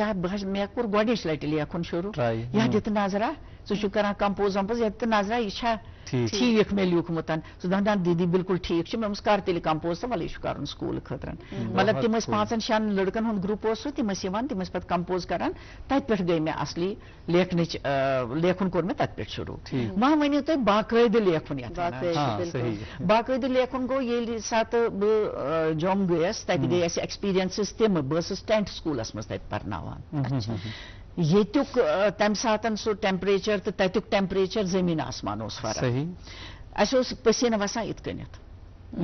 مےٚ کوٚر گۄڈنِچ لٹہِ لیکھُن شروٗع, یتھ دِتہٕ نظرا, ژٕ چھُکھ کران کمپوز ومپوز, یتھ دِتہٕ نظرا یہِ چھا ٹھیٖک مےٚ لیوٗکھمُت. سُہ دپان دیٖدی بِلکُل ٹھیٖک چھُ. مےٚ دوٚپمَس کر تیٚلہِ کمپوز تہٕ وَلہٕ یہِ چھُ کرُن سکوٗل خٲطرٕ. مطلب تِم ٲسۍ 5-6 لڑکن ہُنٛد گرُپ اوس سُہ, تِم ٲسۍ یِوان, تِم ٲسۍ پتہٕ کمپوز کران. تتہِ پٮ۪ٹھ گٔے مےٚ اصلی لیکھُن کوٚر مےٚ تتہِ پٮ۪ٹھ شروٗع. وۄنۍ ؤنِو تُہۍ باقٲعدٕ لیکھُن یتھ باقٲعدٕ لیکھُن گوٚو ییٚلہِ ساتہٕ بہٕ جوٚم گٔیس, تتہِ گٔے اَسہِ ایکسپیٖرینسز تِمہٕ. بہٕ ٲسٕس 10th سکوٗلس منٛز تتہِ پرناوان. ییٚتیُک تمہِ ساتہٕ سُہ ٹیمپریچر تہٕ تتیُک ٹیمپریچر زٔمیٖن آسمان اوس فرق. اَسہِ اوس پٔسیٖنہٕ وسان یِتھ کٔنٮ۪تھ.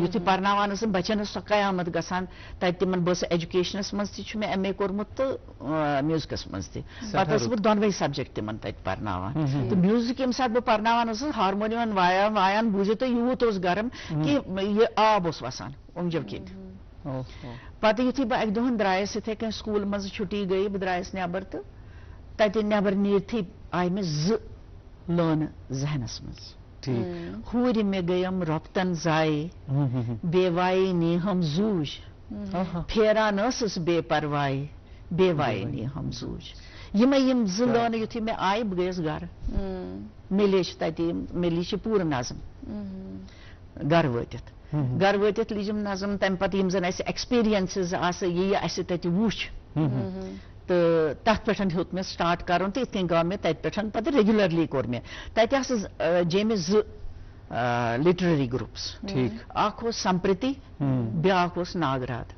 یُتھُے پرناوان ٲسٕس بچن ٲس سۄ قیامت گژھان تتہِ تِمن. بہٕ ٲسٕس ایجوکیشنس منٛز تہِ چھُ مےٚ MA کوٚرمُت تہٕ میوٗزکس منٛز تہِ. پتہٕ ٲسٕس بہٕ دۄنوے سبجیکٹ تِمن تتہِ پرناوان. تہٕ میوٗزک ییٚمہِ ساتہٕ بہٕ پرناوان ٲسٕس, ہارمونیم وایان بوٗزِو تُہۍ یوٗت اوس گرم کہِ یہِ آب اوس وسان اوٚنٛگجو کِنۍ. پتہٕ یُتھُے بہٕ اکہِ دۄہن درٛایس یِتھے کٔنۍ سکوٗل منٛز چھُٹی گٔیہِ, بہٕ درٛایس نٮ۪بر تہٕ تتہِ نٮ۪بر نیٖرتھٕے آیہِ مےٚ 2 لٲنہٕ ذہنس منٛز. ہوٗرِ مےٚ گٔیم رۄپتن زایہِ, بے وایے نی ہم زوٗج, پھیران ٲسٕس بے پروایہِ, بے وایے نی ہم زوٗج. یِمے یِم 2 لٲنہٕ یُتھُے مےٚ آیہِ, بہٕ گٔیس گرٕ. مےٚ لیٚچھ تتہِ, مےٚ لیٚچھ یہِ پوٗرٕ نظم گرٕ وٲتِتھ لیٖجِم نظم. تمہِ پتہٕ یِم زن اَسہِ ایکسپیٖرینسز آسہٕ, یہِ اَسہِ تتہِ وُچھ, تہٕ تتھ پٮ۪ٹھ ہیوٚت مےٚ سٹارٹ کرُن. تہٕ یِتھ کٔنۍ گوٚو مےٚ تتہِ پٮ۪ٹھ پتہٕ ریگیولرلی کوٚر مےٚ. تتہِ آسہٕ جیٚمہِ 2 لِٹرری گرُپس. اکھ اوس سمپرتی, بیٛاکھ اوس ناگراد.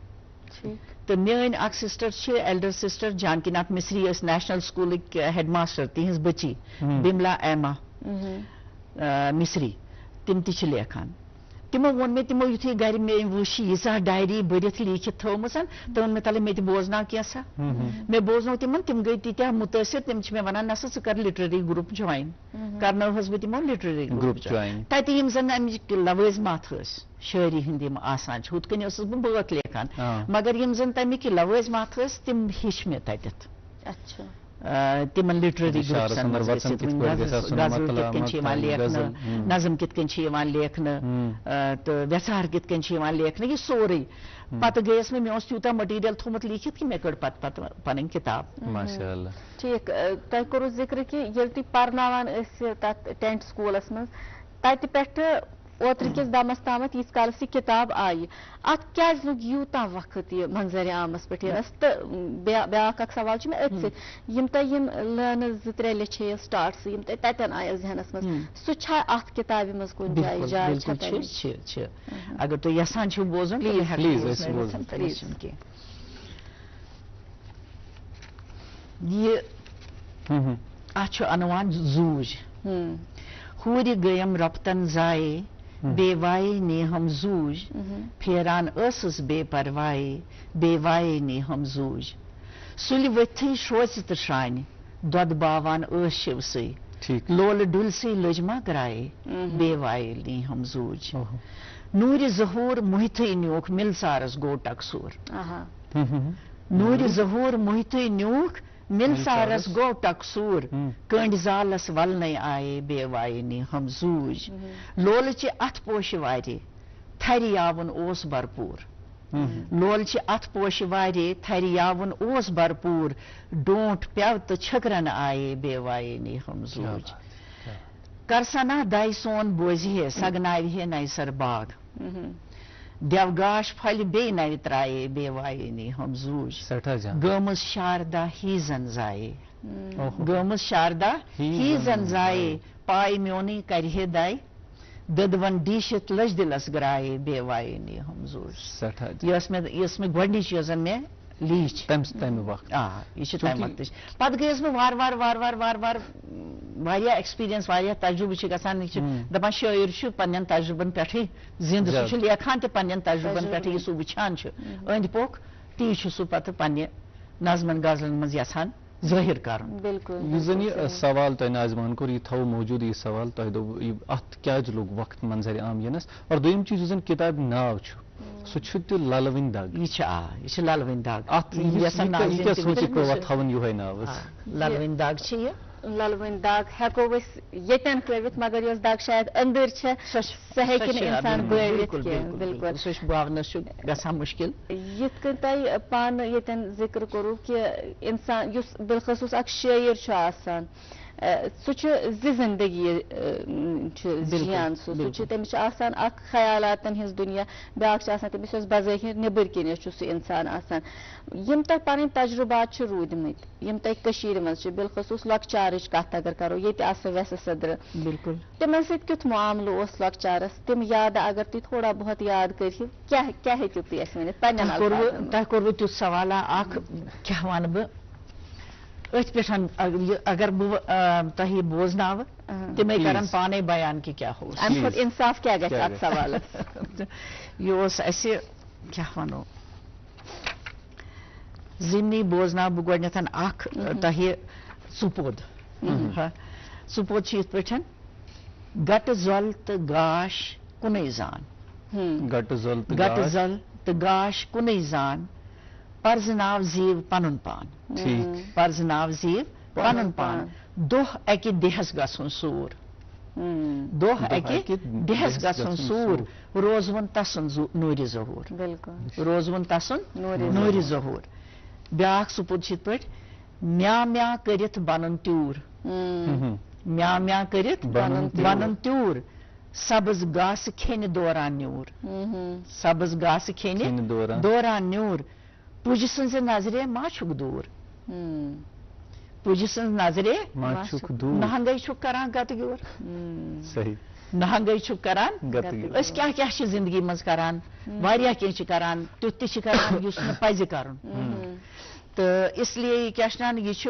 تہٕ میٲنۍ اکھ سسٹر چھِ, ایلڈر سسٹر جانکی ناتھ مصری, ٲسۍ نیشنل سکوٗلٕکۍ ہیڈ ماسٹر, تِہنٛز بٔچی بِملا ایما مصری, تِم تہِ چھِ لیکھان. تمو وون مے تمو یتھے گھر میں وچھ ییژاہ ڈائری بٔرِتھ لیٖکھِتھ تھٲومٕژ تِمن مےٚ تلے مےٚ تہِ بوزناو کینٛژھا مےٚ بوزنو تِمن تِم گٔے تیٖتیاہ مُتٲثر تِم چھِ مےٚ وَنان نسا ژٕ کر لِٹرری گرُپ جوین کرنٲوہس بہٕ تِمو لِٹرری گرُپ جوین تتہِ یِم زن امِچ لوٲزمات ٲسۍ شٲعری ہٕنٛدۍ یِم آسان چھِ ہُتھ کٔنۍ ٲسٕس بہٕ بٲتھ لیکھان مگر یِم زن تمیِکۍ لوٲزمات ٲسۍ تِم ہیٚچھ مےٚ تتٮ۪تھ تمن لٹرری گروپسن غزل کِتھ کٔنۍ چھِ یِوان لیکھنہٕ نظم کِتھ کٔنۍ چھِ یِوان لیکھنہٕ تہٕ ویژھار کِتھ کٔنۍ چھِ یِوان لیکھنہٕ یہِ سورُے پتہٕ گٔیس مےٚ اوس تیوٗتاہ مٹیٖریل تھوٚمُت لیٖکھِتھ کہِ مےٚ کٔڑ پتہٕ پنٕنۍ کِتاب ٹھیٖک تۄہہِ کوٚروٕ ذِکر کہِ ییٚلہِ تُہۍ پرناوان ٲسِو تتھ ٹینٹ سکوٗلس منٛز تتہِ پٮ۪ٹھٕ اوترٕ کِس دمس تامتھ ییٖتِس کالس یہِ کِتاب آیہِ اتھ کیازِ لوٚگ یوٗتاہ وقت یہِ منظرِ عامس پٮ۪ٹھ یِنس تہٕ بیٛاکھ اکھ سوال چھُ مےٚ أتھۍ سۭتۍ یِم تۄہہِ یِم لٲنہٕ 2-3 لیٚچھییو سٹارٹس یِم تۄہہِ تتٮ۪ن آیو ذہنس منٛز سُہ چھا اتھ کِتابہِ منٛز کُنہِ جایہِ چھِ اگر تُہۍ یژھان چھِو بوزُن یہِ اتھ چھُ عنوان زوٗج ہوٗرِ گٔیم رۄپتن زایے بے وایے نے ہم زوٗج پھیران ٲسٕس بے پروایے بے وایے نے ہم زوٗج سُلہِ ؤتھٕے شروژِ تہٕ شرانہِ دۄدٕ باوان ٲس شِوسٕے لولہٕ ڈُلسٕے لٔج ما گرایے بے وایے نے ہم زوٗج نوٗرِ ظہوٗر موہتھٕے نیوٗکھ مِلسارس گوٚو ٹکسوٗر نوٗرِ ظہوٗر موہتھٕے نیوٗکھ مِلسارس گوٚو ٹکسوٗر کٔنڈۍ زالس ولنے آیے بے وایے نے ہم زوٗج لولچہِ اتھ پوشہِ وارے تھرِ یاوُن اوس برپوٗر لولچہِ اتھ پوشہِ وارے تھرِ یاوُن اوس برپوٗر ڈونٛٹھ پیو تہٕ چھٔکرن آیے بے وایے نے ہم زوٗج کرسنا داے سون بوزِ ہے سگناوِ ہے نَیسر باغ دیوگاش پھلہِ بیٚیہِ نوِ ترایے بے وایے نے ہم زوٗج گٲمٕژ شاردا ہیٖزن زایے گٲمٕژ شاردا ہیٖزن زایے پاے میونٕے کرِ ہے داے دٔدوَن ڈیٖشِتھ لٔج دِلس گرایے بے وایے نے ہم زوٗج یہِ ٲس مےٚ گۄڈنِچ یۄس زن مےٚ لیٖچھ یہِ چھِ تمہِ وقتٕچ پتہٕ گٔیس بہٕ وارٕ وارٕ واریاہ ایکسپیرینس واریاہ تجرُبہٕ چھِ گژھان یہِ چھِ دپان شٲعر چھُ پننٮ۪ن تجرُبن پٮ۪ٹھٕے زِندٕ سُہ چھُ لیکھان تہِ پننٮ۪ن تجرُبن پٮ۪ٹھٕے یہِ سُہ وٕچھان چھُ أنٛدۍ پوٚکھ تی چھُ سُہ پتہٕ پننہِ نظمن غزلن منٛز یژھان ظٲہِر کرُن یُس زن یہِ سوال تۄہہِ ناظماہن کوٚر یہِ تھاوو موٗجوٗد یہِ سوال تۄہہِ دوٚپ یہِ اتھ کیازِ لوٚگ وقت منظرِ عام یِنس اور دوٚیِم چیٖز یُس زن کِتابہِ ناو چھُ سُہ چھُ تہِ للوٕنۍ دگ یہِ چھِ للوٕنۍ دگ تھاوُن یِہوے ناو للوٕنۍ دگ چھِ یہِ للوٕنۍ دگ ہٮ۪کو أسۍ ییٚتٮ۪ن ہٲوِتھ مگر یۄس دگ شاید أنٛدٕرۍ چھےٚ سۄ ہیٚکہِ نہٕ اِنسان بٲوِتھ کینٛہہ بِلکُل سُہ چھُ باونس چھُ گژھان مُشکِل یِتھ کٔنۍ تۄہہِ پانہٕ ییٚتٮ۪ن ذِکر کوٚروٕ کہِ اِنسان یُس بالخصوٗص اکھ شٲعر چھُ آسان سُہ چھُ زِ زندگی چھُ جیان سُہ چھُ تٔمِس چھُ آسان اکھ خیالاتن ہٕنٛز دُنیا بیٛاکھ چھِ آسان تٔمِس یۄس بظٲہِر نیٚبٕرۍ کِنۍ چھُ سُہ اِنسان آسان یِم تۄہہِ پنٕنۍ تجرُبات چھِ روٗدمٕتۍ یِم تۄہہِ کٔشیٖرِ منٛز چھِ بالخصوٗص لۄکچارٕچ کتھ اگر کرو ییٚتہِ آسہٕ ویسہٕ سٔدرٕ بِلکُل تِمن سۭتۍ کیُتھ معاملہٕ اوس لۄکچارس تِم یادٕ اگر تُہۍ تھوڑا بہت یاد کٔرِو کیٛاہ ہیٚکِو تُہۍ اَسہِ ؤنِتھ تۄہہِ کوٚروٕ تیُتھ سوالا اکھ کیٛاہ ونہٕ بہٕ أتھۍ پٮ۪ٹھ اگر بہٕ تۄہہِ یہِ بوزناوٕ تِمے کرن پانے بیان کہِ کیٛاہ اوس امہِ کھۄتہٕ اِنصاف کیٛاہ گژھِ اتھ سوالس یہِ اوس اَسہِ کیٛاہ وَنو ضِمنی بوزناو بہٕ گۄڈنٮ۪تھ اکھ تۄہہِ ژُپوٚد ژُپوٚد چھُ یِتھ پٲٹھۍ گٹہٕ زۄل تہٕ گاش کُنُے زان گٹہٕ زۄل تہٕ گاش کُنُے زان پرزناو زیٖو پنُن پان پرزناو زیٖو پنُن پان دۄہ اکہِ دِہس گژھُن سوٗر دۄہ اکہِ دِہس گژھُن سوٗر روزوُن تسُنٛد نوٗرِ ظہوٗر روزوُن تسُنٛد نوٗرِ ظہوٗر بیٛاکھ سُپوٚد چھُ یِتھ پٲٹھۍ میا میا کٔرِتھ بنُن تیوٗر میا میا کٔرِتھ بنُن تیوٗر سبٕز گاسہٕ کھیٚنہِ دوران نیوٗر سبٕز گاسہٕ کھیٚنہِ دوران نیوٗر پُجہِ سٕنٛزِ نظرے ما چھُکھ دوٗر پُجہِ سٕنٛز نظرے نہنگے چھُکھ کران گتہٕ گیوٗر نہنگے چھُکھ کران أسۍ کیٛاہ کیٛاہ چھِ زندگی منٛز کران واریاہ کینٛہہ چھِ کران تیُتھ تہِ چھِ کران یُس نہٕ پزِ کرُن تہٕ اس لیے یہِ کیٛاہ چھِ ونان یہِ چھُ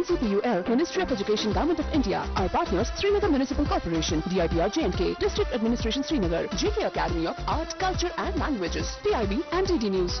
NCPUL, Ministry of Education, Government of India. Our partners Srinagar Municipal Corporation, DIPR JNK, District Administration Srinagar, JK Academy of Art, Culture and Languages, PIB and DD News.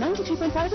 93.5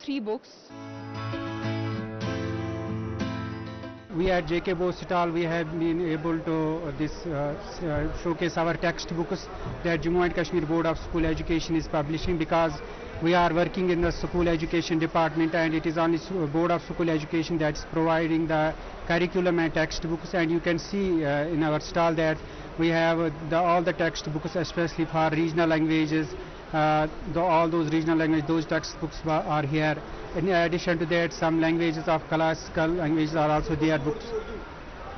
3 books. We at JK Bostal, we have been able to showcase our textbooks that Jammu and Kashmir Board of School Education is publishing, because we are working in the school education department and it is only Board of School Education that is providing the curriculum and textbooks. And you can see in our stall that we have all the textbooks, especially for regional languages. All those regional languages, those textbooks are here. In addition to that, some languages of classical languages are also there books.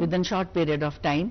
within short period of time